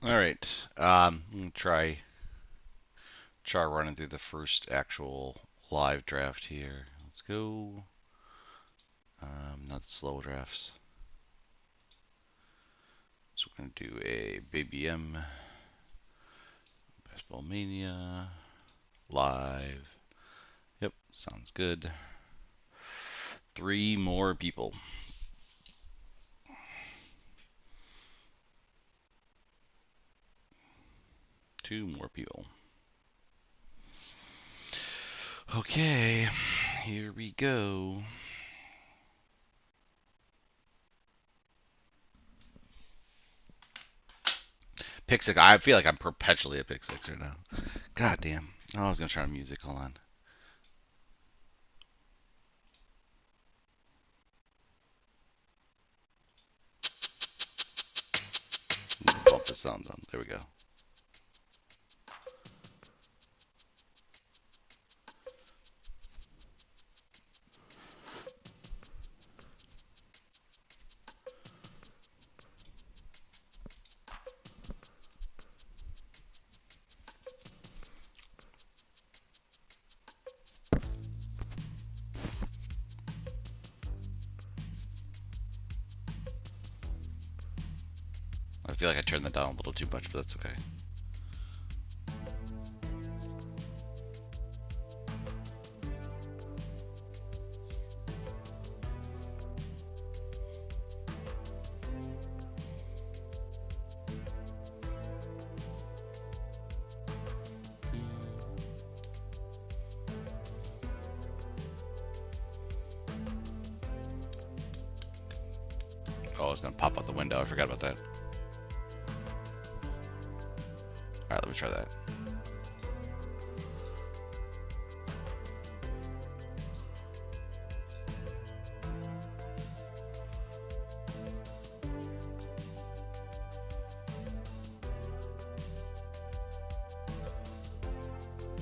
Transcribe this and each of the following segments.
All right. I'm gonna try running through the first actual live draft here. Let's go. Not slow drafts. So we're gonna do a Baby M Basketball Mania live. Yep, sounds good. 3 more people. 2 more people. Okay, here we go. Pick six. I feel like I'm perpetually a pick sixer now. God damn. Oh, I was gonna try music. Hold on. Bump the sound down. There we go. I feel like I turned that down a little too much, but that's okay. Oh, I was gonna pop out the window. I forgot about that. Alright, let me try that.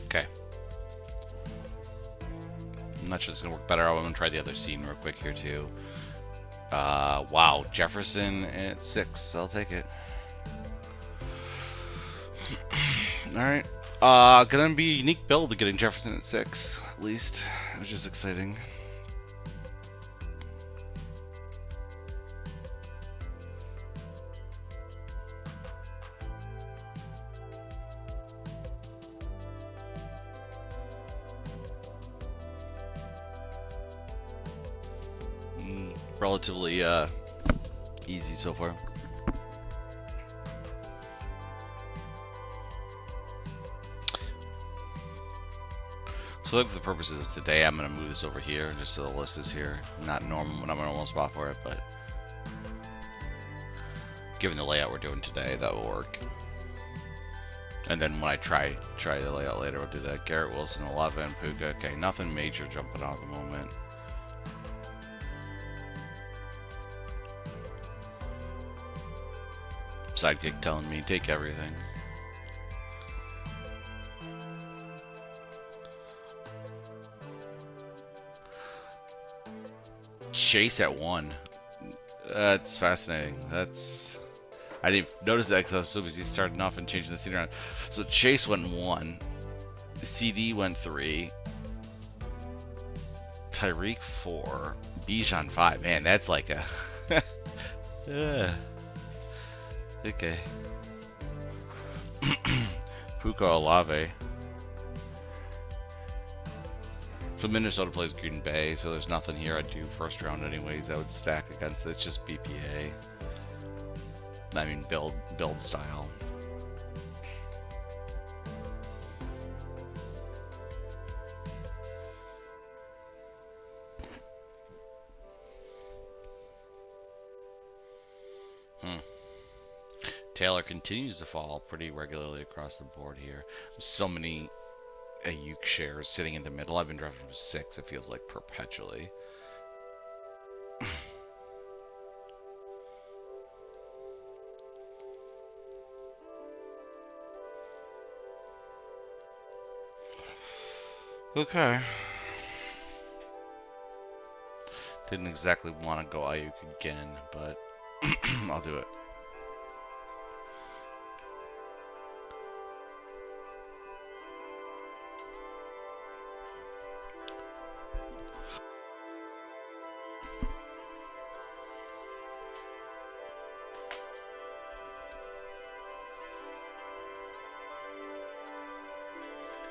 Okay. I'm not sure this is gonna work better. I'm gonna try the other scene real quick here too. Wow, Jefferson at 6. I'll take it. Alright. Gonna be a unique build to getting Jefferson at 6, at least, which is exciting. Relatively easy so far. So like for the purposes of today, I'm going to move this over here just so the list is here. Not normal when I'm in a normal spot for it, but given the layout we're doing today, that will work. And then when I try the layout later, we'll do that. Garrett Wilson, Olave, and Puka. Okay, nothing major jumping out at the moment. Sidekick telling me, take everything. Chase at 1. That's fascinating. I didn't notice that because I was so busy starting off and changing the scene around. So Chase went 1. CD went 3. Tyreek 4. Bijan 5. Man, that's like a... Okay. Puka Olave. So Minnesota plays Green Bay, so there's nothing here I'd do first round anyways. I would stack against it. It's just BPA. I mean build style. Taylor continues to fall pretty regularly across the board here. So many Ayuk shares sitting in the middle. I've been drafting with 6, it feels like perpetually. Okay. Didn't exactly want to go Ayuk again, but I'll do it.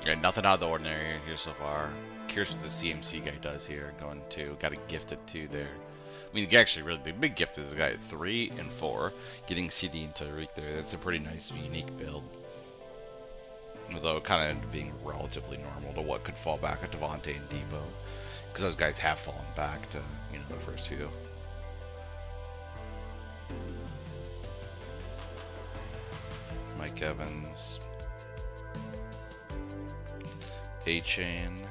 Yeah, nothing out of the ordinary here so far. Curious what the CMC guy does here. Going to got a gifted 2 there. I mean, actually, really, the big gift is the guy at 3 and 4. Getting CD and Tyreek there. That's a pretty nice, unique build. Although it kind of ended up being relatively normal to what could fall back at Devontae and Debo. Because those guys have fallen back to, you know, the first few. Mike Evans. A-Chain.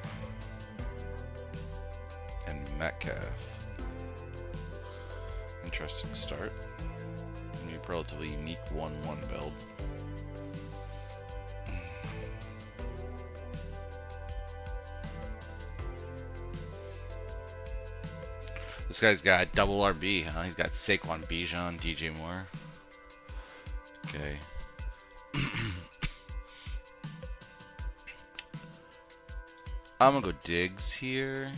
And Metcalf. Interesting start. A relatively unique 1-1 build. This guy's got double RB, huh? He's got Saquon, Bijan, DJ Moore. Okay. I'm gonna go Diggs here.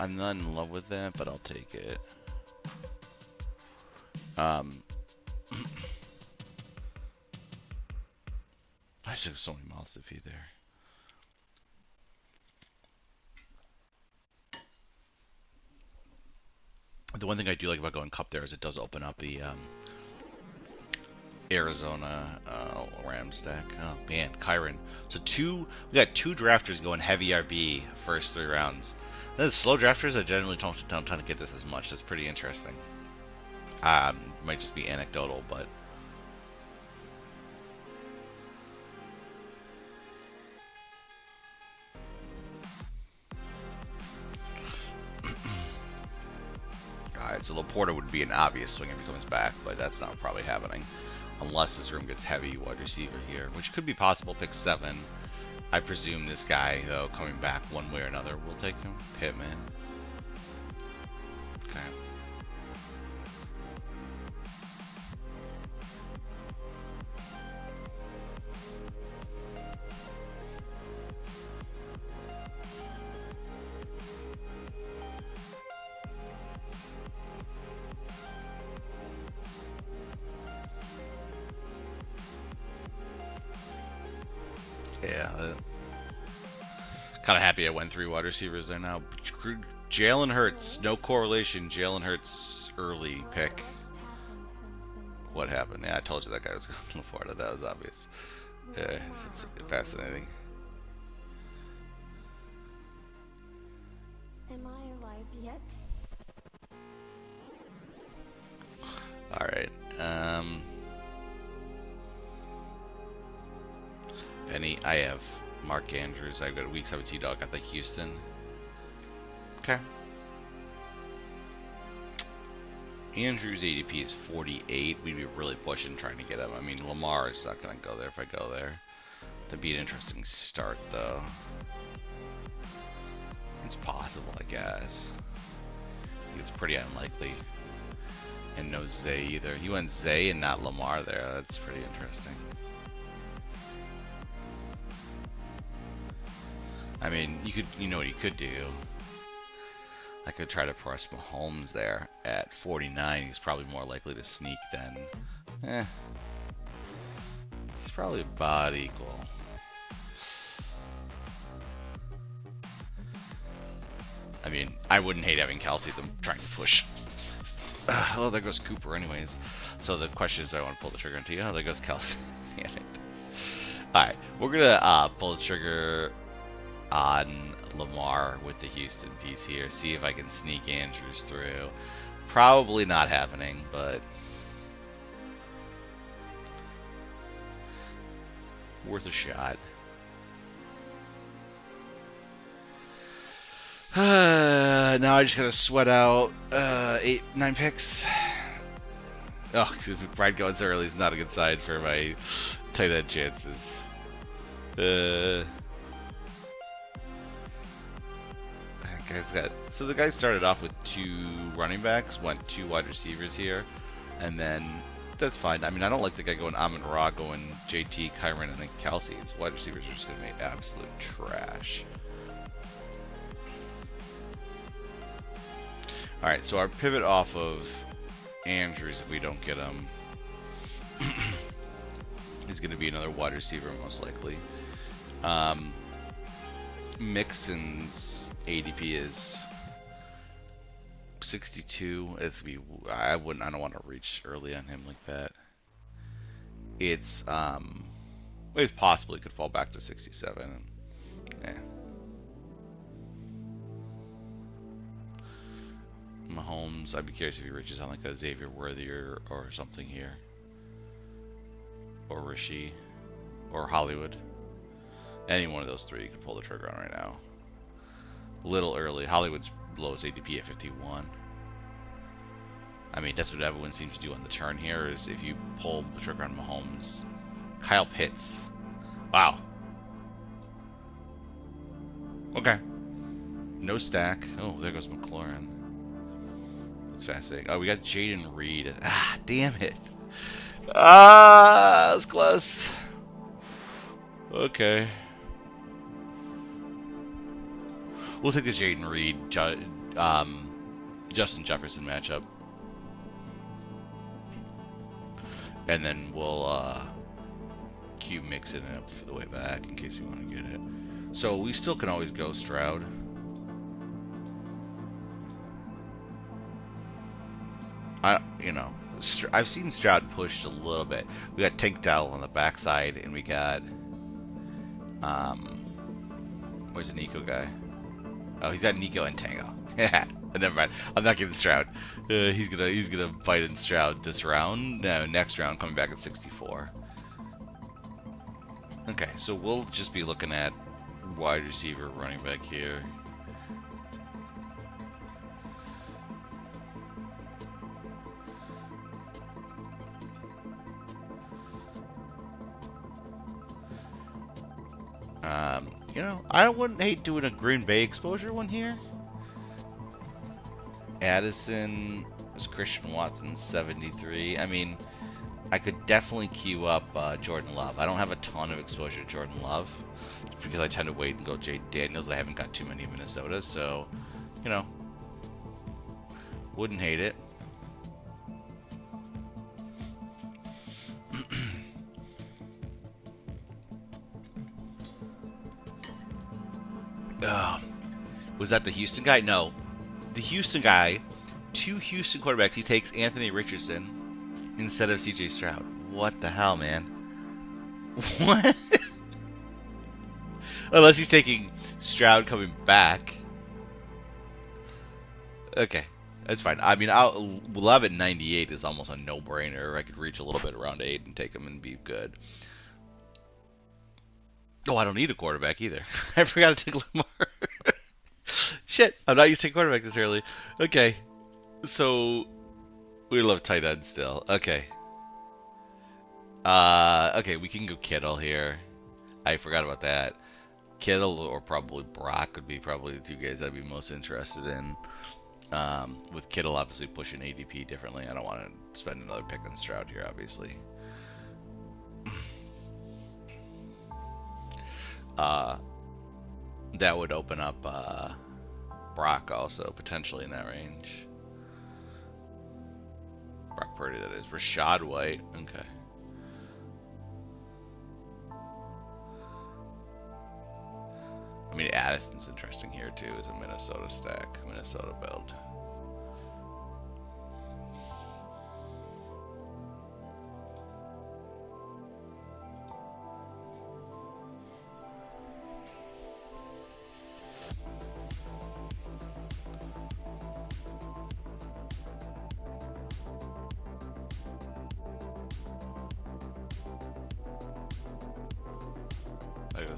I'm not in love with that, but I'll take it. I just have so many mouths to feed there. The one thing I do like about going Cup there is it does open up the Arizona Rams stack. Oh man, Kyron. So we got 2 drafters going heavy RB first 3 rounds. Those slow drafters, I generally don't tend to get this as much. That's pretty interesting. Might just be anecdotal, but alright, so Laporta would be an obvious swing if he comes back, but that's not probably happening. Unless this room gets heavy wide receiver here, which could be possible. Pick 7. I presume this guy, though, coming back one way or another, will take him. Pittman. Okay. Yeah, kind of happy I went 3 wide receivers there now. Jalen Hurts, no correlation. Jalen Hurts early pick. What happened? Yeah, I told you that guy was going to Florida. That was obvious. Yeah, it's fascinating. Am I alive yet? All right. Penny, I have Mark Andrews. I've got a week 17 dog. I think Houston. Okay. Andrews' ADP is 48. We'd be really pushing trying to get him. I mean, Lamar is not going to go there if I go there. That'd be an interesting start, though. It's possible, I guess. I think it's pretty unlikely. And no Zay either. He went Zay and not Lamar there. That's pretty interesting. I mean, you know what you could do. I could try to press Mahomes there at 49. He's probably more likely to sneak than, it's probably about equal. I mean, I wouldn't hate having Kelsey them trying to push. Oh, there goes Cooper anyways. So the question is, do I want to pull the trigger into you? Oh, there goes Kelsey. Damn it. Alright, we're gonna pull the trigger on Lamar with the Houston piece here. See if I can sneak Andrews through. Probably not happening, but worth a shot. Now I just gotta sweat out 8, 9 picks. Oh, if Brian goes early is not a good sign for my tight end chances. So the guy started off with 2 running backs, went 2 wide receivers here, and then that's fine. I mean, I don't like the guy going Amon-Ra, going JT, Kyron, and then Kelsey. His wide receivers are just going to make absolute trash. Alright, so our pivot off of Andrews, if we don't get him, is going to be another wide receiver most likely. Mixon's ADP is 62. It's I don't want to reach early on him like that. It's it possibly could fall back to 67. Yeah. Mahomes, I'd be curious if he reaches on like a Xavier Worthy or something here, or Rishi, or Hollywood. Any one of those three you can pull the trigger on right now. A little early. Hollywood's lowest ADP at 51. I mean, that's what everyone seems to do on the turn here, is if you pull the trigger on Mahomes. Kyle Pitts. Wow. Okay. No stack. Oh, there goes McLaurin. That's fascinating. Oh, we got Jaden Reed. Ah, damn it. Ah, that was close. Okay. We'll take the Jaden Reed, Justin Jefferson matchup. And then we'll cue Mixon up for the way back in case we want to get it. So we still can always go Stroud. I've seen Stroud pushed a little bit. We got Tank Dell on the backside, and we got where's the Nico guy? Oh, he's got Nico and Tango. Yeah, never mind. I'm not giving Stroud. He's gonna fight in Stroud this round. No, next round coming back at 64. Okay, so we'll just be looking at wide receiver, running back here. I wouldn't hate doing a Green Bay exposure one here. Addison was Christian Watson 73. I mean, I could definitely queue up Jordan Love. I don't have a ton of exposure to Jordan Love because I tend to wait and go Jay Daniels. I haven't got too many in Minnesota, so wouldn't hate it. Was that the Houston guy? No. The Houston guy, 2 Houston quarterbacks, he takes Anthony Richardson instead of CJ Stroud. What the hell, man? What? Unless he's taking Stroud coming back. Okay, that's fine. I mean, Love at 98 is almost a no-brainer. I could reach a little bit around 8 and take him and be good. Oh, I don't need a quarterback either. I forgot to take Lamar. Shit, I'm not used to quarterback this early. Okay, so we love tight end still. Okay. Okay, we can go Kittle here. I forgot about that. Kittle or probably Brock would be probably the 2 guys I'd be most interested in. With Kittle obviously pushing ADP differently. I don't want to spend another pick on Stroud here, obviously. That would open up Brock also potentially in that range. Brock Purdy, that is. Rashad White. Okay. I mean, Addison's interesting here too. Is a Minnesota stack, Minnesota build.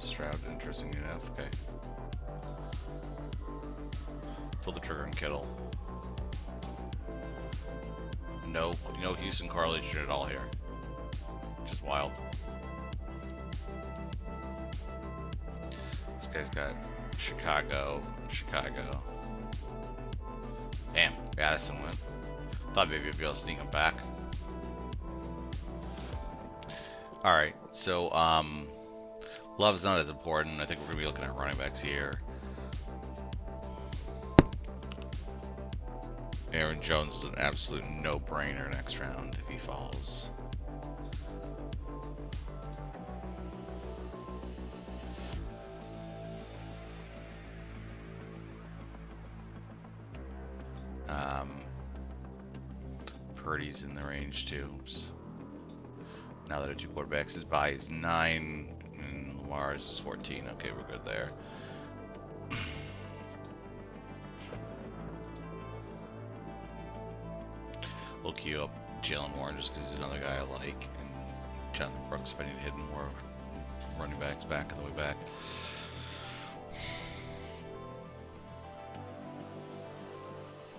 Stroud, interesting enough. Okay. Pull the trigger on Kittle. No Houston correlation at all here. Which is wild. This guy's got Chicago. Damn, Addison went. Thought maybe I'd be able to sneak him back. Alright, so Love's not as important. I think we're going to be looking at running backs here. Aaron Jones is an absolute no-brainer next round if he falls. Purdy's in the range too. Now that I have 2 quarterbacks, his bye is 9 and Lamar's is 14. Okay, we're good there. We'll queue up Jalen Warren just because he's another guy I like, and Jonathan Brooks if I need to hit more running backs back on the way back.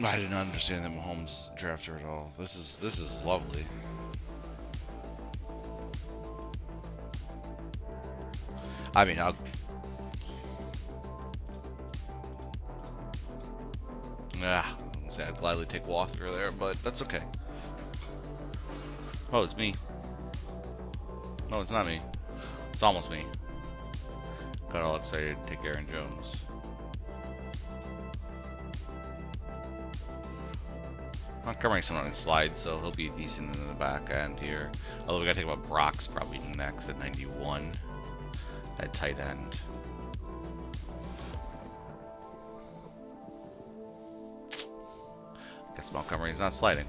I did not understand the Mahomes drafter at all. This is lovely. I mean, I'd gladly take Walker there, but that's okay. Oh, it's me. No, it's not me. It's almost me. Got all excited to take Aaron Jones. I'm covering someone on his slide, so he'll be decent in the back end here. Although we gotta think about Brock's probably next at 91 at tight end. Guess Montgomery's not sliding.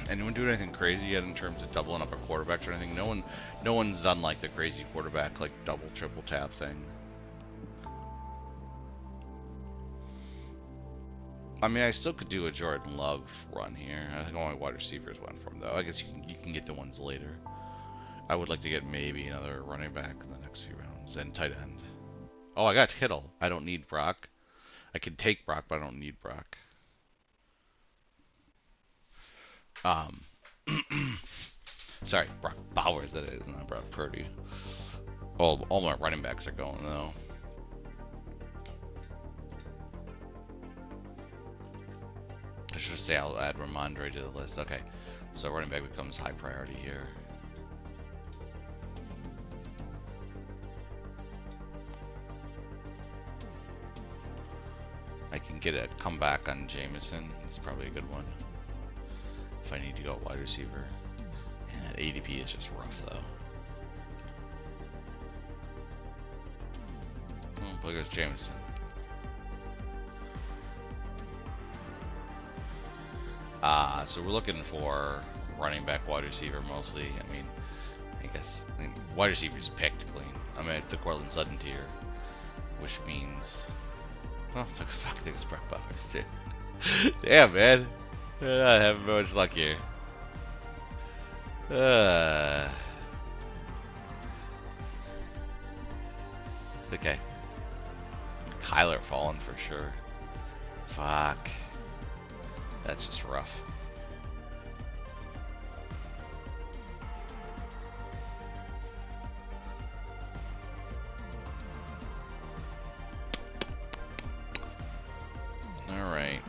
Anyone doing anything crazy yet in terms of doubling up a quarterbacks or anything? No one's done like the crazy quarterback like double triple tap thing. I mean, I still could do a Jordan Love run here. I think all my wide receivers went for him though. I guess you can get the ones later. I would like to get maybe another running back in the next few rounds and tight end. Oh, I got Kittle. I don't need Brock. I can take Brock, but I don't need Brock. Sorry, Brock Bowers, that is, not Brock Purdy. All my running backs are going, though. I should say I'll add Ramondre to the list. Okay, so running back becomes high priority here. I can get a comeback on Jameson. It's probably a good one. If I need to go wide receiver. And ADP is just rough though. Oh, look at Jameson. So we're looking for running back, wide receiver mostly. I mean, wide receiver is picked clean. I'm at the Cortland Sutton tier, which means, well, fuck, I think it's Brock Bowers too. Damn, man. I not having much luck here. Okay. Kyler falling for sure. Fuck. That's just rough. Alright.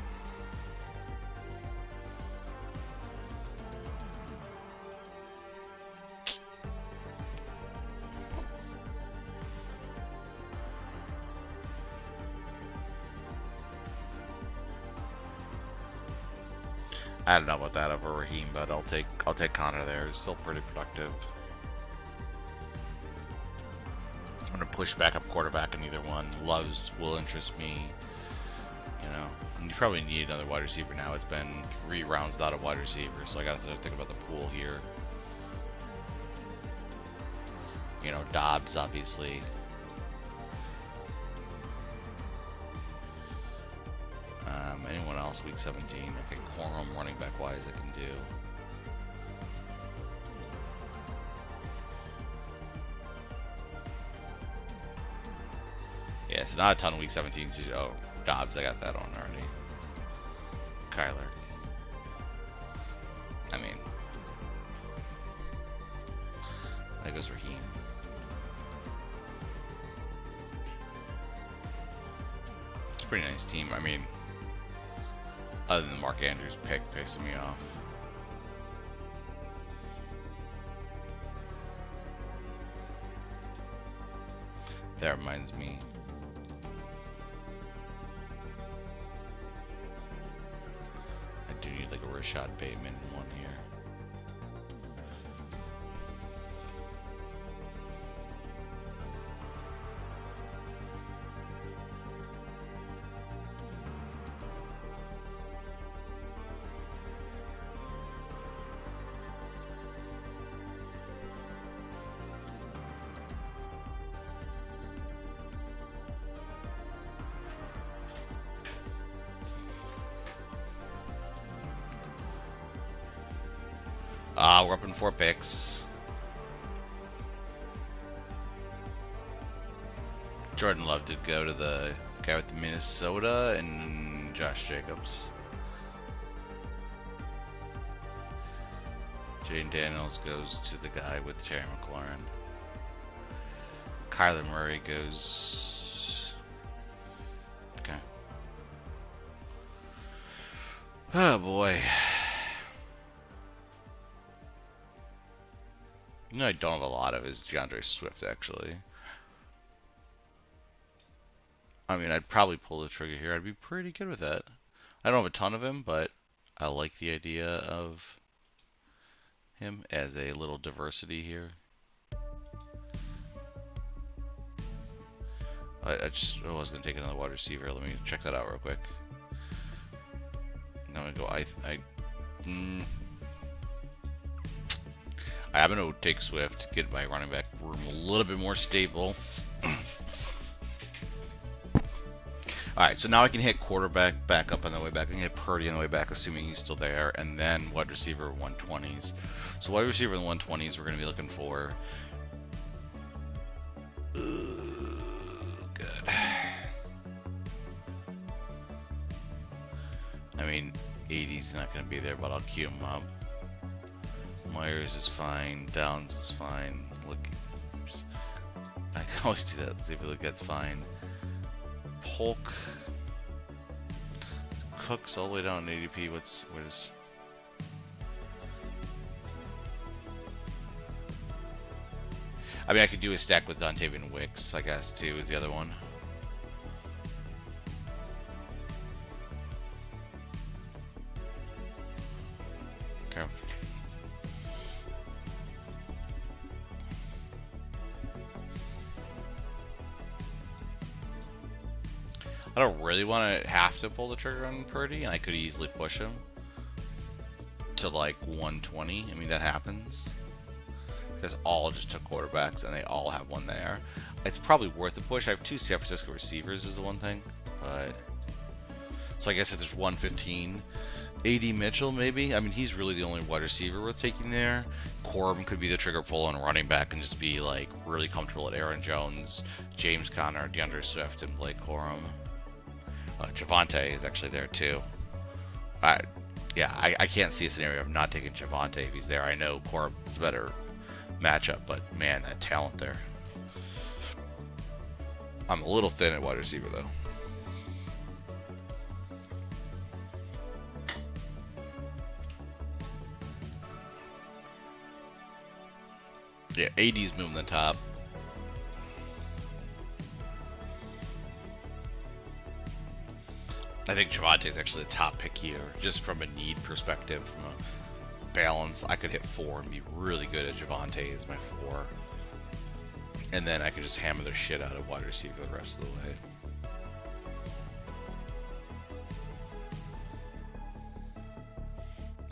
I don't know about that over Raheem, but I'll take Connor there. He's still pretty productive. I'm gonna push back up quarterback in either one. Loves will interest me. You know, and you probably need another wide receiver now. It's been 3 rounds without a wide receiver, so I gotta think about the pool here. You know, Dobbs obviously. Anyone else week 17? Okay, Quorum running back wise I can do. Yeah, so not a ton week 17. So, oh, Dobbs, I got that on already. Kyler. I mean, that goes Raheem. It's a pretty nice team. I mean, other than Mark Andrews' pick pissing me off. That reminds me. I do need like a Rashad Bateman one here. We're up in 4 picks. Jordan Love did go to the guy with Minnesota and Josh Jacobs. Jaden Daniels goes to the guy with Terry McLaurin. Kyler Murray goes... Okay. Oh boy. No, I don't have a lot of is DeAndre Swift, actually. I mean, I'd probably pull the trigger here. I'd be pretty good with that. I don't have a ton of him, but I like the idea of him as a little diversity here. I was going to take another wide receiver. Let me check that out real quick. Now I'm going to go... I'm going to take Swift, get my running back room a little bit more stable. Alright, so now I can hit quarterback back up on the way back. I can hit Purdy on the way back, assuming he's still there, and then wide receiver 120s. So wide receiver in the 120s, we're going to be looking for... good. I mean, 80's not going to be there, but I'll queue him up. Myers is fine. Downs is fine. Look, I can always do that. See if look, that's fine. Polk, Cooks all the way down in ADP. What is? I mean, I could do a stack with Dontavian Wicks, I guess, too, is the other one. Okay. I don't really want to have to pull the trigger on Purdy, and I could easily push him to like 120. I mean, that happens. Because all just took quarterbacks, and they all have one there. It's probably worth the push. I have 2 San Francisco receivers is the one thing. But so I guess if there's 115, A.D. Mitchell maybe. I mean, he's really the only wide receiver worth taking there. Corum could be the trigger pull on running back and just be like really comfortable at Aaron Jones, James Conner, DeAndre Swift, and Blake Corum. Javonte is actually there too. I can't see a scenario of not taking Javonte if he's there. I know Corum's a better matchup, but man, that talent there. I'm a little thin at wide receiver though. Yeah, AD's moving the top. I think Javonte is actually the top pick here, just from a need perspective, from a balance. I could hit 4 and be really good at Javonte as my 4. And then I could just hammer the shit out of wide receiver the rest of the way.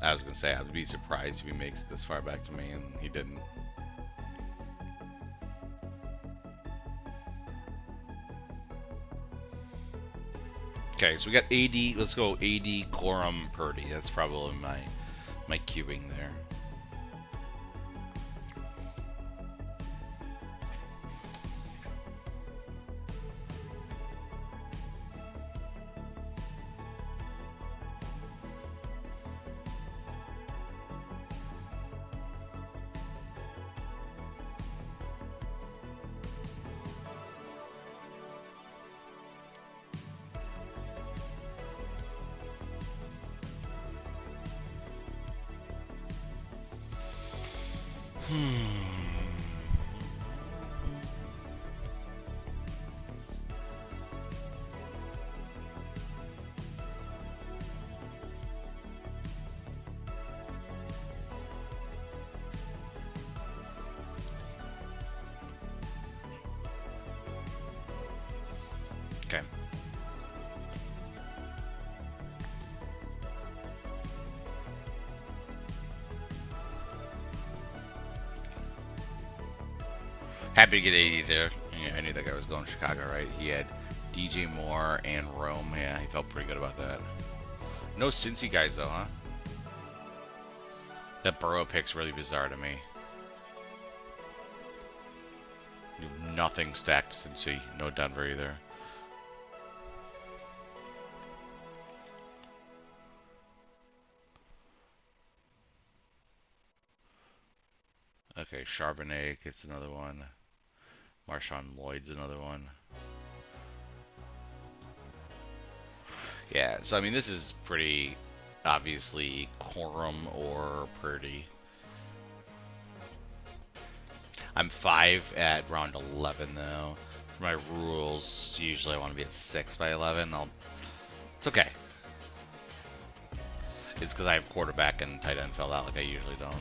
I was going to say, I would be surprised if he makes it this far back to me, and he didn't. Okay, so we got AD. Let's go AD, Corum, Purdy. That's probably my cubing there. Okay. Happy to get 80 there. Yeah, I knew that guy was going to Chicago, right? He had DJ Moore and Rome. Yeah, he felt pretty good about that. No Cincy guys, though, huh? That Burrow pick's really bizarre to me. You have nothing stacked since Cincy, no Denver either. Okay, Charbonnet gets another one. Marshawn Lloyd's another one. Yeah, so I mean, this is pretty obviously Corum or Purdy. I'm 5 at round 11 though. For my rules, usually I want to be at 6 by 11. It's okay. It's because I have quarterback and tight end filled out like I usually don't.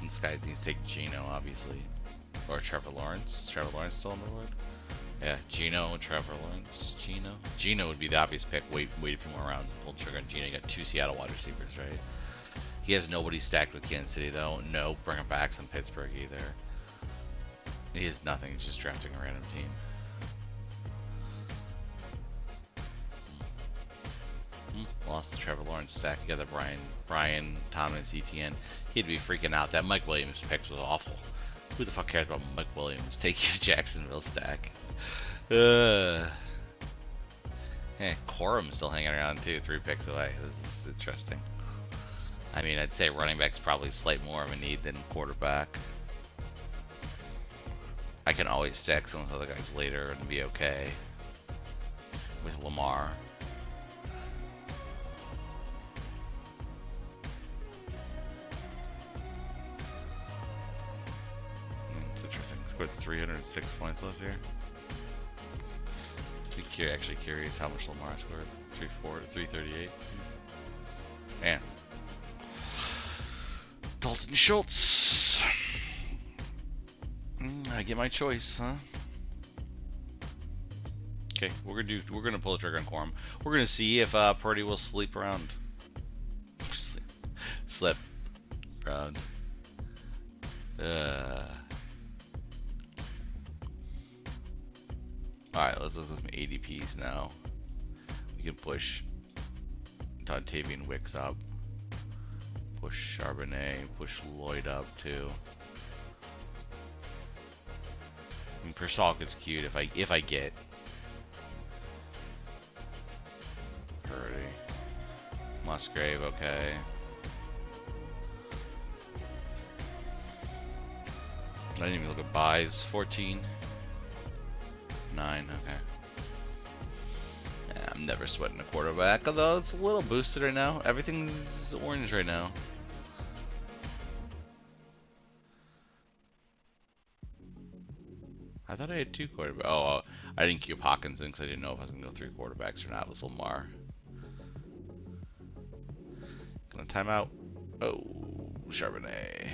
This guy needs to take Geno, obviously. Or Trevor Lawrence. Trevor Lawrence still on the board? Yeah, Geno, Trevor Lawrence, Geno. Geno would be the obvious pick. Wait a few more rounds and pull the trigger on Geno. You got 2 Seattle wide receivers, right? He has nobody stacked with Kansas City, though. No bring him back from Pittsburgh either. He has nothing. He's just drafting a random team. Lost the Trevor Lawrence stack together. Brian Thomas, ETN. He'd be freaking out. That Mike Williams pick was awful. Who the fuck cares about Mike Williams taking a Jacksonville stack? Hey, Corum's still hanging around too, 3 picks away. This is interesting. I mean, I'd say running back's probably slightly more of a need than quarterback. I can always stack some of the other guys later and be okay with Lamar. It's interesting. Scored 306 points last year. Actually curious how much Lamar scored. 338. Man. Dalton Schultz. I get my choice, huh? Okay, we're gonna pull the trigger on Corum. We're gonna see if Purdy will sleep around. Slip around. Alright, let's look at some ADPs now. We can push Dontavian Wicks up. Push Charbonnet, push Lloyd up too. I mean, Persalk is cute if I get Purdy. Musgrave, okay. I didn't even look at buys. 14. 9, okay. Yeah, I'm never sweating a quarterback, although it's a little boosted right now. Everything's orange right now. I thought I had 2 quarterbacks. Oh, I didn't cube Hawkinson because I didn't know if I was going to go 3 quarterbacks or not with Lamar. Gonna time out. Oh, Charbonnet.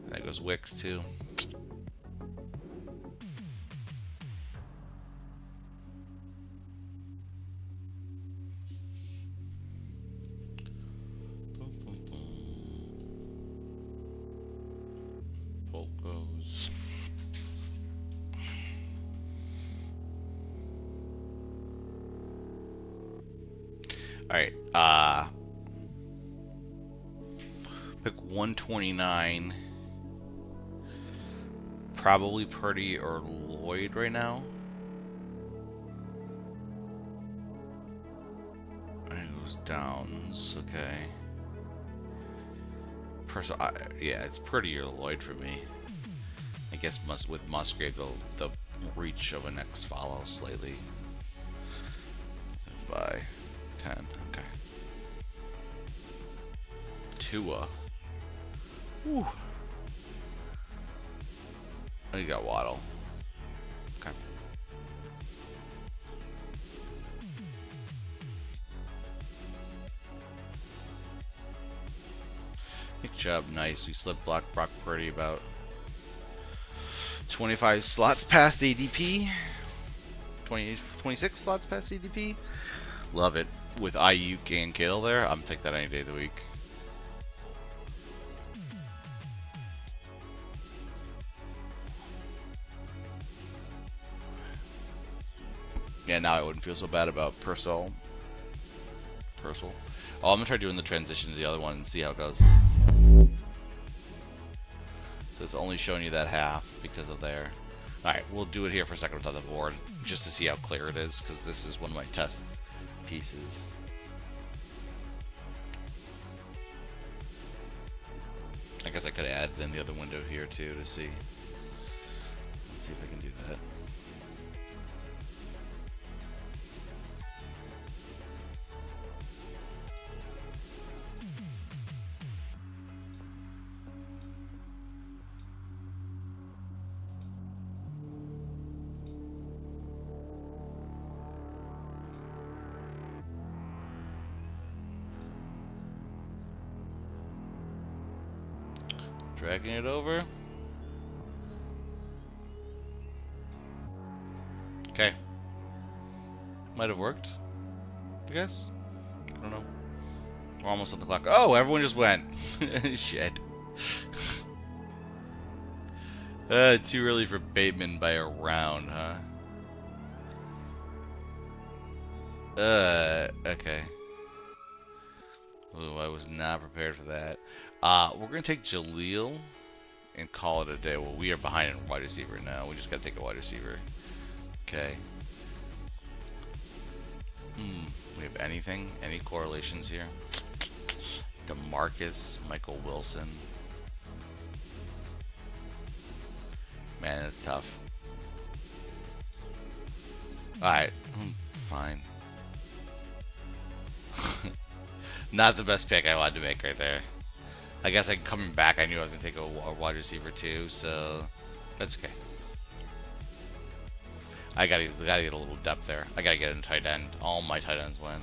And that goes Wicks too. Volkos. Alright, pick 129. Probably Purdy or Lloyd right now. And it goes Downs, okay. Yeah, it's Purdy or Lloyd for me. I guess with Musgrave, the reach of a next follow slightly. By 10, okay. Tua. Whew. Oh, you got Waddle. Okay. Nick Chubb, nice. We slip block Brock Purdy about 25 slots past ADP. 26 slots past ADP. Love it. With Ayuk and Kittle there, I'm take that any day of the week. Yeah, now I wouldn't feel so bad about Purcell. Oh, I'm gonna try doing the transition to the other one and see how it goes. So it's only showing you that half because of there. Alright, we'll do it here for a second without the board, just to see how clear it is, because this is one of my test pieces. I guess I could have added in the other window here too to see. Let's see if I can do that. Dragging it over. Okay. Might have worked, I guess. I don't know. We're almost on the clock. Oh, everyone just went. Shit. Too early for Bateman by a round, huh? Okay. Ooh, I was not prepared for that. We're going to take Jaleel and call it a day. Well, we are behind in wide receiver now. We just got to take a wide receiver. Okay. We have anything? Any correlations here? DeMarcus, Michael Wilson. Man, that's tough. Alright, fine. Not the best pick I wanted to make right there. I guess coming back, I knew I was going to take a wide receiver too, so that's okay. I gotta get a little depth there. I gotta get in tight end. All my tight ends win.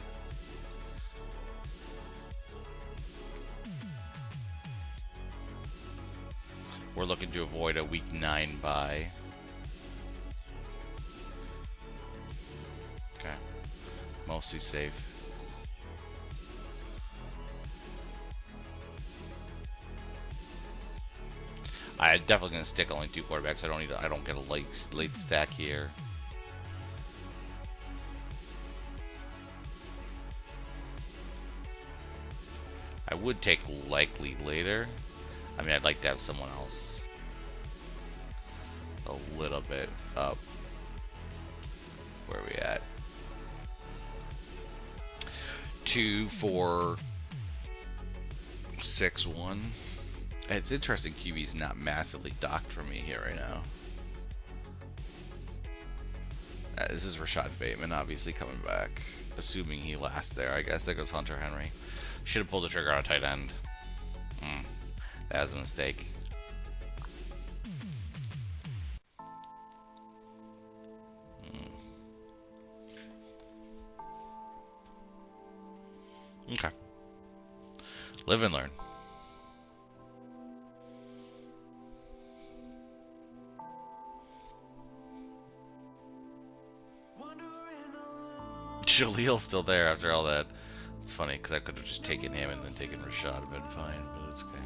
We're looking to avoid a week 9 bye. Okay. Mostly safe. I'm definitely gonna stick only 2 quarterbacks. I don't get a late stack here. I would take likely later. I mean, I'd like to have someone else a little bit up. Where are we at? 2, 4, 6, 1. It's interesting QB's not massively docked for me here right now. This is Rashad Bateman obviously coming back. Assuming he lasts there, I guess. There goes Hunter Henry. Should have pulled the trigger on a tight end. That was a mistake. Okay. Live and learn. Jaleel's still there after all that. It's funny because I could have just taken him and then taken Rashad and been fine, but it's okay.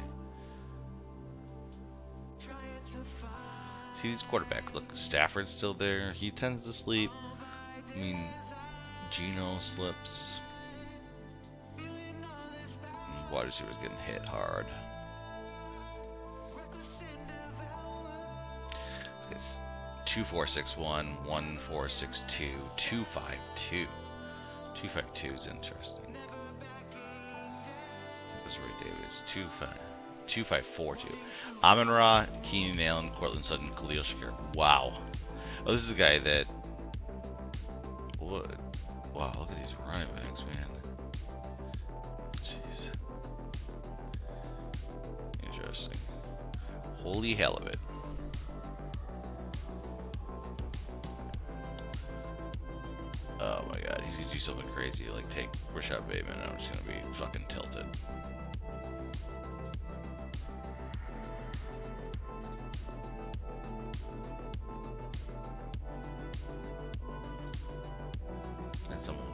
See these quarterbacks. Look, Stafford's still there. He tends to sleep. I mean, Geno slips. Wide receiver's getting hit hard. It's 2-4-6-1, 1-4-6-2, 2-5-2. 2-5-2 is interesting. That was Ray Davis. 2-5-4-2. Amon-Ra, Keenan Allen, Cortland Sutton, Khalil Shakir. Wow. Oh, this is a guy that. What? Wow, look at these running backs, man. Jeez. Interesting. Holy hell of it. Oh my god, he's gonna do something crazy like take Rashad Bateman and I'm just gonna be fucking tilted. That's someone.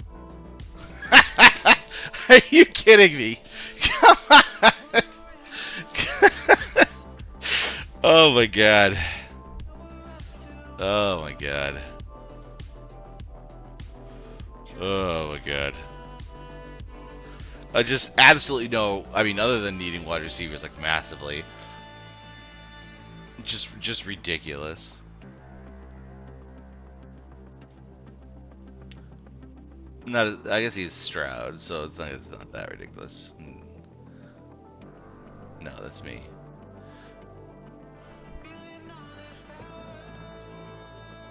Are you kidding me? Come on! Oh my god. Oh my god. Oh my god. I just absolutely no. I mean, other than needing wide receivers like massively, just ridiculous. Not. I guess he's Stroud, so it's not that ridiculous. No, that's me.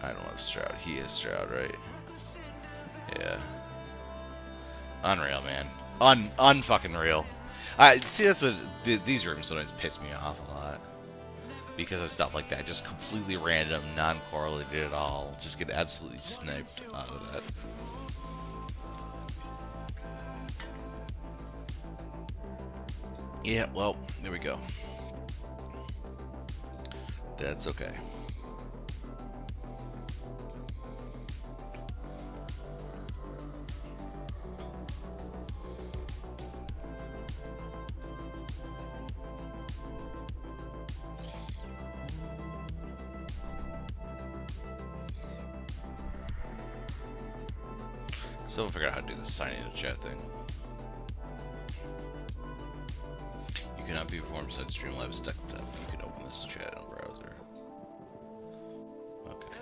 I don't have Stroud. He is Stroud, right? Yeah. Unreal, man. Unfucking real. I see. That's what these rooms sometimes piss me off a lot because of stuff like that. Just completely random, non-correlated at all. Just get absolutely sniped out of that. Yeah. Well, there we go. That's okay. Still haven't figured out how to do the signing in chat thing. You cannot be performed besides Streamlabs desktop. You can open this chat in a browser. Okay.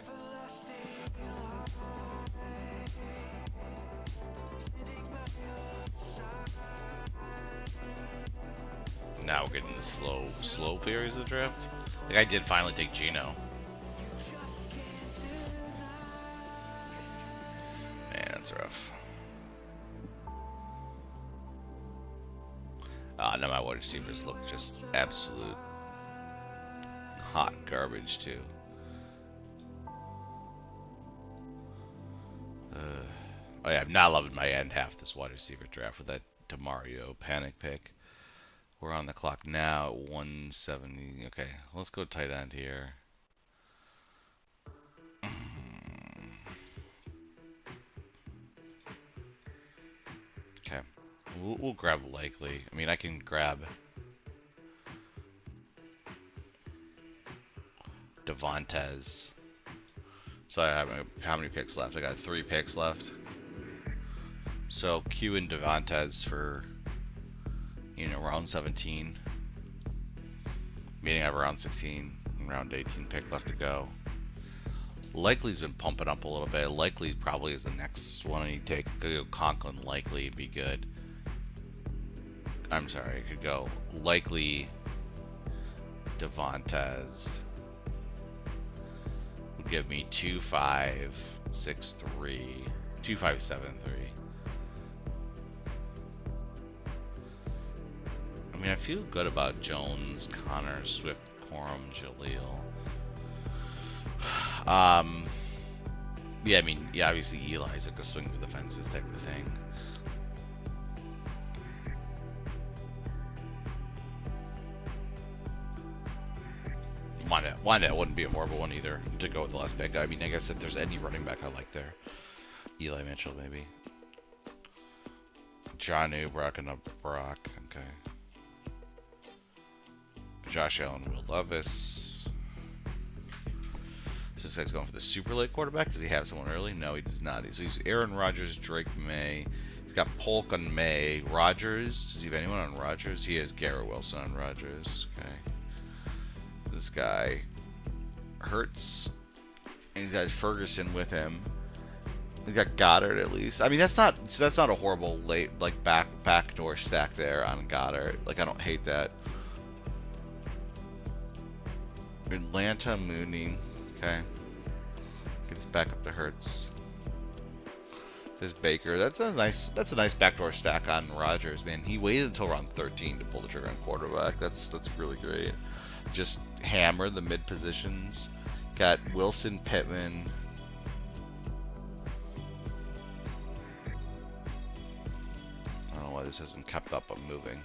Now we're getting the slow periods of the draft. Like I did finally take Geno. Man, that's rough. Now my wide receivers look just absolute hot garbage too. Oh yeah, I'm not loving my end half of this wide receiver draft with that DeMario panic pick. We're on the clock now at 170. Okay, let's go tight end here. Okay, we'll grab Likely. I mean, I can grab Devontae. So I have how many picks left? I got 3 picks left. So Q and Devontae for, you know, round 17. Meaning I have round 16 and round 18 pick left to go. Likely's been pumping up a little bit. Likely probably is the next one you take. Could go Conklin, Likely be good. I'm sorry, I could go Likely, Devontae. Would give me 2-5-6-3, 2-5-7-3. I mean, I feel good about Jones, Connor, Swift, Corum, Jaleel. Yeah, I mean, yeah, obviously Eli's like a swing for the fences type of thing. Wyandotte wouldn't be a horrible one either to go with the last pick. I mean, I guess if there's any running back I like there, Eli Mitchell maybe. Jonnu, Brock, and a Brock. Okay. Josh Allen, Will Levis. So this guy's going for the super late quarterback. Does he have someone early? No, he does not. So he's Aaron Rodgers, Drake May. He's got Polk on May. Rodgers. Does he have anyone on Rodgers? He has Garrett Wilson on Rodgers. Okay. This guy Hurts, and he's got Ferguson with him. We got Goddard at least. I mean, that's not a horrible late like backdoor stack there on Goddard. Like I don't hate that. Atlanta Mooney, okay, gets back up to Hurts. There's Baker. That's a nice backdoor stack on Rodgers, man. He waited until round 13 to pull the trigger on quarterback. That's really great. Just hammer the mid positions. Got Wilson, Pittman. I don't know why this hasn't kept up. I'm moving.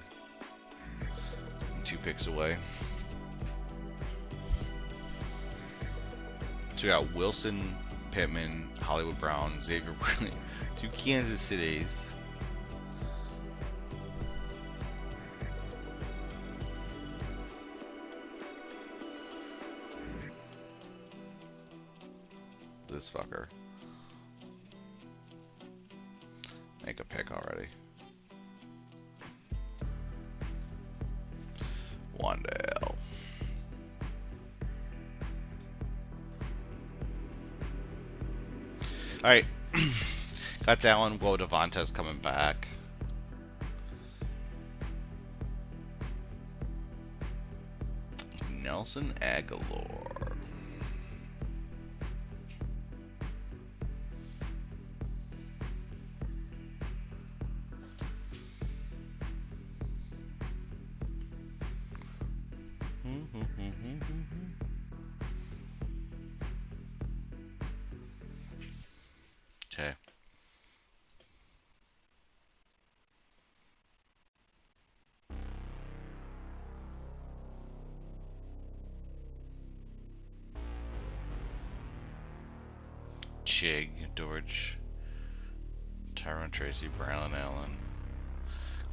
I'm 2 picks away. So we got Wilson, Pittman, Hollywood Brown, Xavier Brilliant. 2 Kansas Cities. This fucker. pick already. Wandale. Alright. Got that one. Whoa, Devonta's coming back. Nelson Aguilar. Okay. Chig, Dortch, Tyron Tracy, Braylon Allen.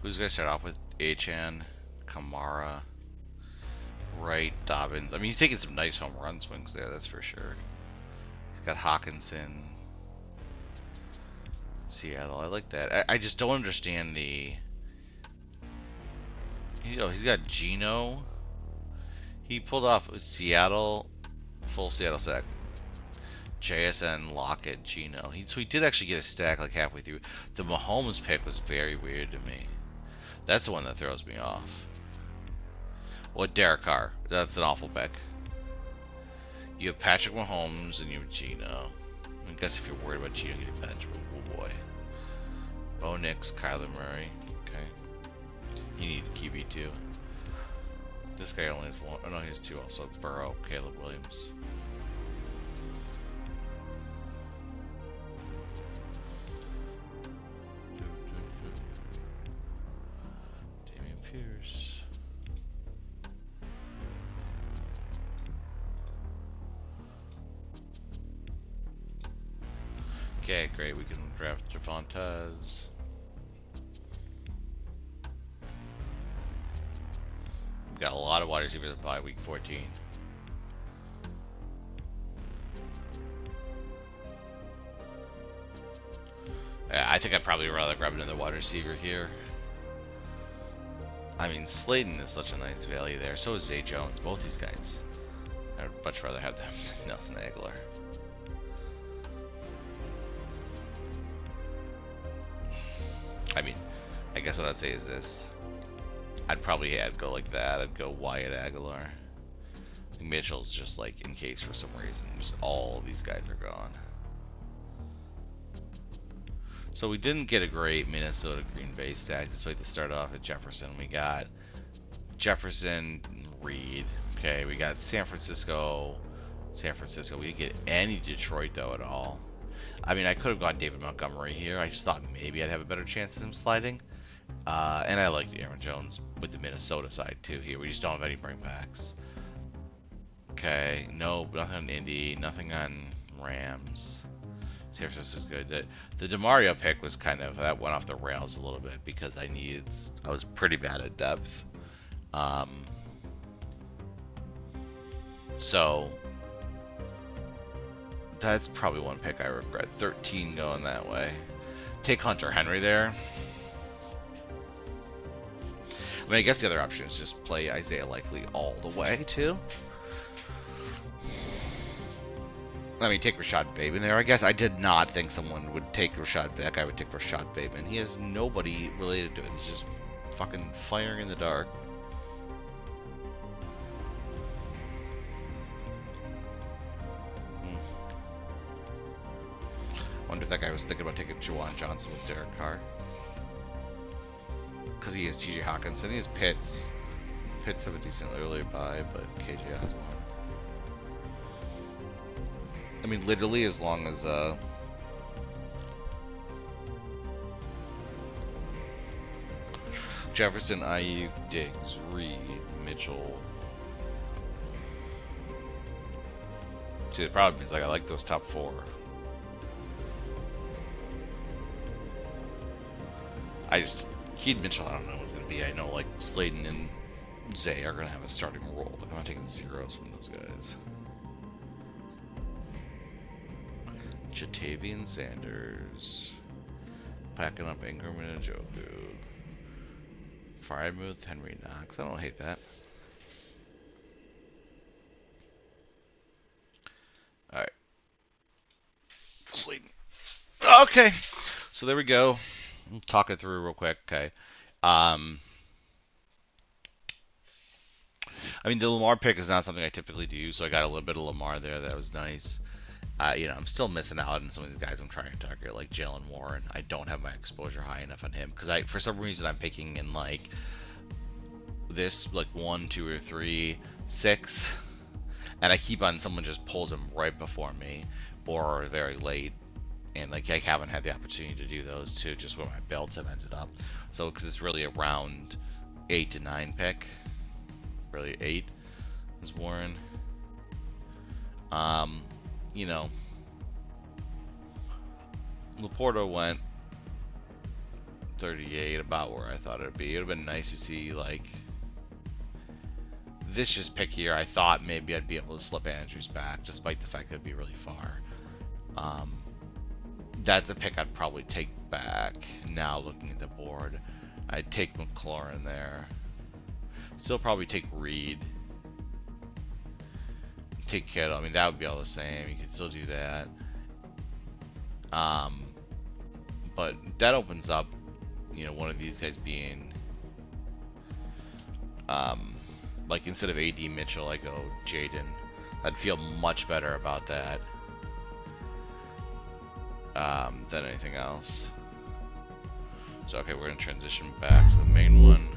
Who's gonna start off with? Achan, Kamara, Wright, Dobbins. I mean, he's taking some nice home run swings there, that's for sure. He's got Hawkinson, Seattle. I like that. I just don't understand the. You know, he's got Geno. He pulled off Seattle, full Seattle sack. JSN, Lockett, Geno. So he did actually get a stack like halfway through. The Mahomes pick was very weird to me. That's the one that throws me off. What, Derek Carr? That's an awful pick. You have Patrick Mahomes and you have Geno. I guess if you're worried about Geno getting benched, oh boy. Bo Nix, Kyler Murray. Okay. You need QB too. This guy only has one. Oh no, he has two also. Burrow, Caleb Williams. Damian Pierce. Okay, great. We can draft Javontes. We've got a lot of wide receivers by week 14. Yeah, I think I'd probably rather grab another wide receiver here. I mean, Slayton is such a nice value there. So is Zay Jones. Both these guys. I'd much rather have them than Nelson Aguilar. I mean, I guess what I'd say is this. I'd probably go like that. I'd go Wyatt Aguilar. Mitchell's just like in case for some reason. Just all of these guys are gone. So we didn't get a great Minnesota Green Bay stack. Despite the start off at Jefferson. We got Jefferson, Reed. Okay, we got San Francisco. We didn't get any Detroit though at all. I mean, I could have gone David Montgomery here. I just thought maybe I'd have a better chance of him sliding. And I like Aaron Jones with the Minnesota side too here. We just don't have any bringbacks. Okay, no, nothing on Indy, nothing on Rams. San Francisco's good. The DeMario pick was kind of, that went off the rails a little bit because I was pretty bad at depth. So that's probably one pick I regret. 13 going that way. Take Hunter Henry there. I mean, I guess the other option is just play Isaiah Likely all the way, too. I mean, take Rashad Bateman there. I guess I did not think someone would take Rashad Beck. I would take Rashad Bateman. He has nobody related to it. He's just fucking firing in the dark. Wonder if that guy was thinking about taking Juwan Johnson with Derek Carr. Because he has TJ Hawkinson. He has Pitts. Pitts have a decent earlier buy, but KJ has one. I mean, literally, as long as Jefferson, Ayuk, Diggs, Reed, Mitchell. See, the problem is, like, I like those top four. Keaton Mitchell, I don't know what's going to be. I know, like, Slayton and Zay are going to have a starting role. Like, I'm not taking zeros from those guys. Jatavian Sanders. packing up Ingram and Njoku. Frymouth, Henry Knox. I don't hate that. Alright. Sleep. Okay. So there we go. I'll talk it through real quick. Okay. I mean, the Lamar pick is not something I typically do, so I got a little bit of Lamar there. That was nice. I'm still missing out on some of these guys I'm trying to target, like Jalen Warren. I don't have my exposure high enough on him because for some reason, I'm picking in like this, like 1, 2, or 3, 6, and I keep on someone just pulls him right before me or very late, and like I haven't had the opportunity to do those two, just where my belts have ended up. So because it's really a round 8 to 9 pick, really 8 is Warren. Laporta went 38, about where I thought it would be. It would have been nice to see, like, this just pick here. I thought maybe I'd be able to slip Andrews back, despite the fact that it'd be really far. That's a pick I'd probably take back. Now, looking at the board, I'd take McLaurin there. Still probably take Reed. Take Kittle. I mean, that would be all the same. You could still do that. But that opens up, one of these guys being, like instead of AD Mitchell, I go Jaden. I'd feel much better about that than anything else. So, okay, we're going to transition back to the main one.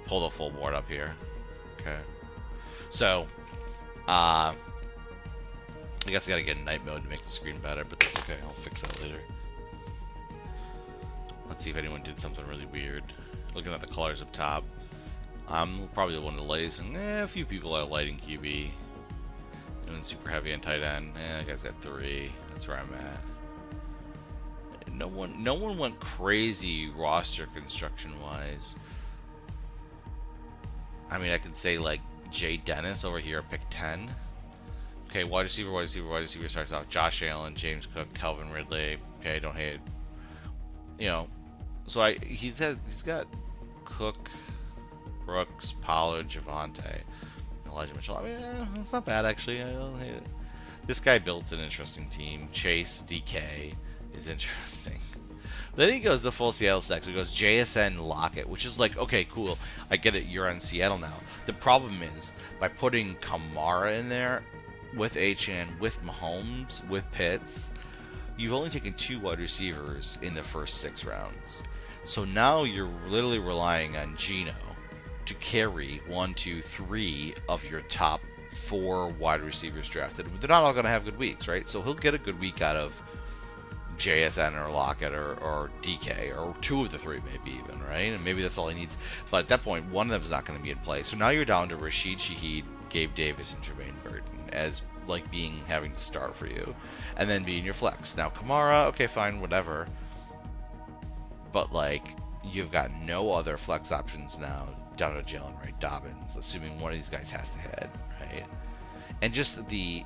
Pull the full board up here. Okay. So, I guess I gotta get in night mode to make the screen better, but that's okay. I'll fix that later. Let's see if anyone did something really weird. Looking at the colors up top, I'm probably the one that lays, and a few people are lighting QB. Doing super heavy on tight end. That guy's got 3. That's where I'm at. No one went crazy roster construction wise. I mean, I could say like Jay Dennis over here, pick 10. Okay, wide receiver starts off. Josh Allen, James Cook, Calvin Ridley. Okay, don't hate it. So he's got Cook, Brooks, Pollard, Javonte, Elijah Mitchell. I mean, it's not bad actually. I don't hate it. This guy built an interesting team. Chase, DK is interesting. Then he goes the full Seattle stack. So he goes JSN, Lockett, which is like, okay, cool. I get it. You're on Seattle now. The problem is by putting Kamara in there with HN, with Mahomes, with Pitts, you've only taken 2 wide receivers in the first 6 rounds. So now you're literally relying on Geno to carry 1, 2, 3 of your top 4 wide receivers drafted. They're not all going to have good weeks, right? So he'll get a good week out of JSN or Lockett or DK or 2 of the 3 maybe even, right? And maybe that's all he needs. But at that point, one of them is not going to be in play. So now you're down to Rashid Shaheed, Gabe Davis, and Jermaine Burton as like having to start for you, and then being your flex. Now Kamara, okay, fine, whatever. But like you've got no other flex options now down to Jalen Wright Dobbins, assuming one of these guys has to hit, right? And just the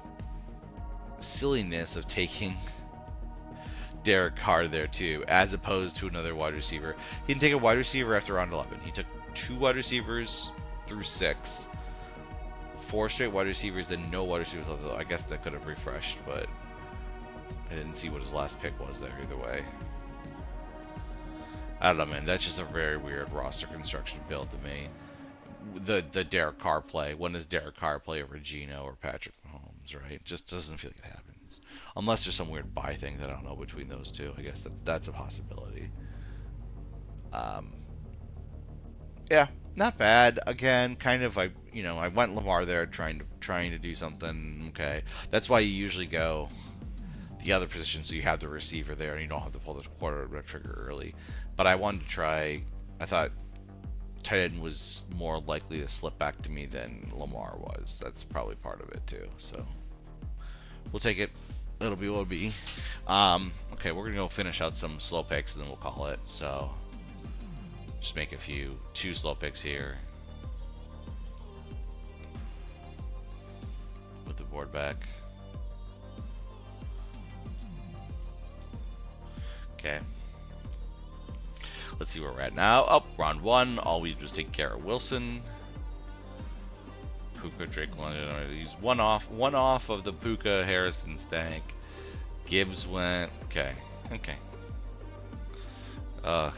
silliness of taking Derek Carr there too, as opposed to another wide receiver. He didn't take a wide receiver after round 11. He took 2 wide receivers through 6, 4 straight wide receivers, then no wide receivers. I guess that could have refreshed, but I didn't see what his last pick was there either way. I don't know, man. That's just a very weird roster construction build to me. The Derek Carr play. When does Derek Carr play over Geno or Patrick Mahomes, right? It just doesn't feel like it happens. Unless there's some weird buy thing that I don't know between those two. I guess that's a possibility. Yeah, not bad. Again, kind of I went Lamar there trying to do something. Okay, that's why you usually go the other position, so you have the receiver there and you don't have to pull the quarterback trigger early. But I wanted to try. I thought tight end was more likely to slip back to me than Lamar was. That's probably part of it too. So we'll take it. It'll be what it'll be. Okay, we're gonna go finish out some slow picks and then we'll call it. So just make 2 slow picks here. Put the board back. Okay. Let's see where we're at now. Up round 1. All we did was take care of Wilson. Puka, Drake, London. Use one off of the Puka Harrison stack. Gibbs went. Okay.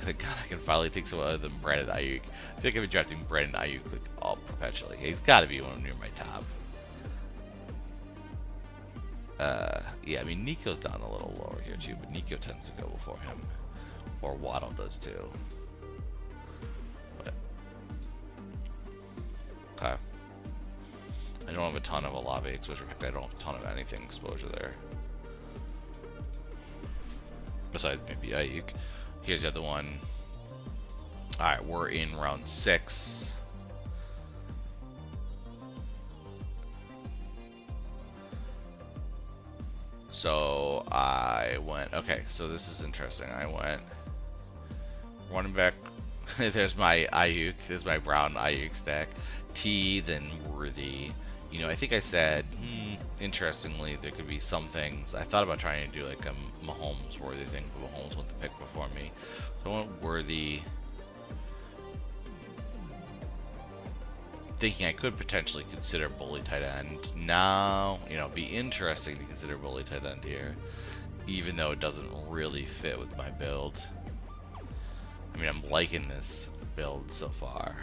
Thank God I can finally take some other than Brandon Ayuk. I feel like I've been drafting Brandon Ayuk like all perpetually. He's got to be one near my top. Yeah, I mean Nico's down a little lower here too, but Nico tends to go before him, or Waddle does too. But okay, I don't have a ton of Olave exposure. In fact, I don't have a ton of anything exposure there, besides maybe Ayuk. Here's the other one. Alright, we're in round 6. So I went, okay, so this is interesting. I went running back. There's my Ayuk. There's my Brown Ayuk stack. T, then Worthy. You know, I think I said, interestingly, there could be some things. I thought about trying to do like a Mahomes Worthy thing, but Mahomes went the pick before me. So I went Worthy, thinking I could potentially consider bully tight end. Now, you know, it'd be interesting to consider bully tight end here, even though it doesn't really fit with my build. I mean, I'm liking this build so far.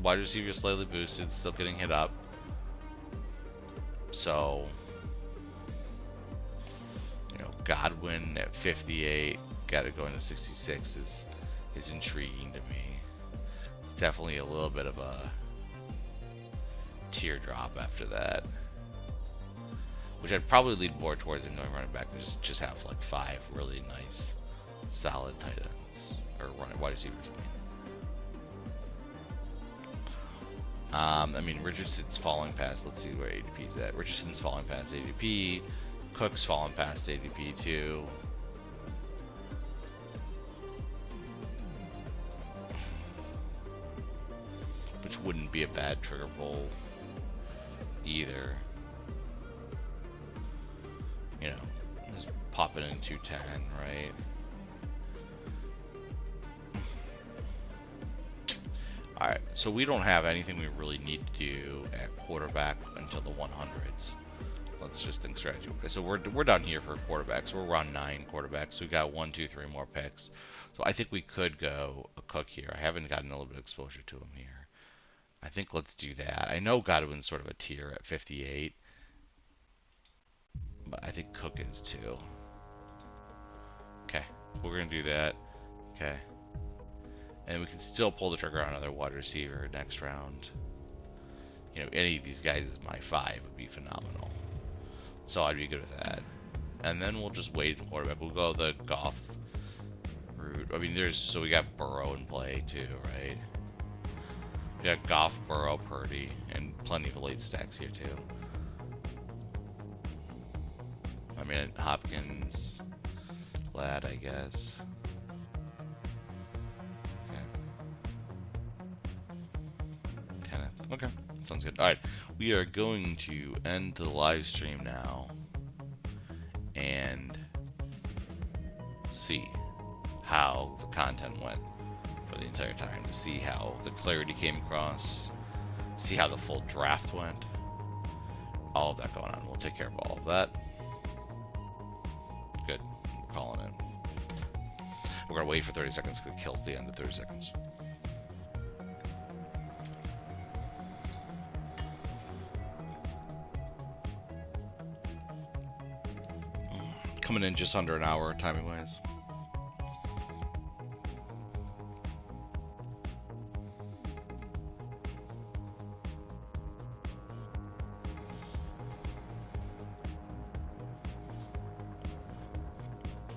Wide receiver slightly boosted, still getting hit up. So, you know, Godwin at 58, got it going to 66 is intriguing to me. It's definitely a little bit of a teardrop after that, which I'd probably lead more towards than going running back and just have like 5 really nice, solid tight ends or wide receivers. I mean, Richardson's falling past. Let's see where ADP's at. Richardson's falling past ADP. Cook's falling past ADP too. Which wouldn't be a bad trigger pull either. You know, just pop it in 210, right? Alright, so we don't have anything we really need to do at quarterback until the 100s. Let's just think strategy. Okay, so we're down here for quarterbacks. We're around 9 quarterbacks. We got 1, 2, 3 more picks. So I think we could go a Cook here. I haven't gotten a little bit of exposure to him here. I think let's do that. I know Godwin's sort of a tier at 58, but I think Cook is too. Okay, we're gonna do that. Okay. And we can still pull the trigger on another wide receiver next round. You know, any of these guys as my 5 would be phenomenal. So I'd be good with that. And then we'll just wait in quarterback. We'll go the Goff route. I mean, so we got Burrow in play too, right? We got Goff, Burrow, Purdy, and plenty of late stacks here too. I mean, Hopkins, Ladd, I guess. Okay, sounds good. Alright, we are going to end the live stream now and see how the content went for the entire time, to see how the clarity came across, see how the full draft went, all of that going on. We'll take care of all of that. Good, we're calling it. We're going to wait for 30 seconds because it kills the end of 30 seconds. Coming in just under an hour timing wise.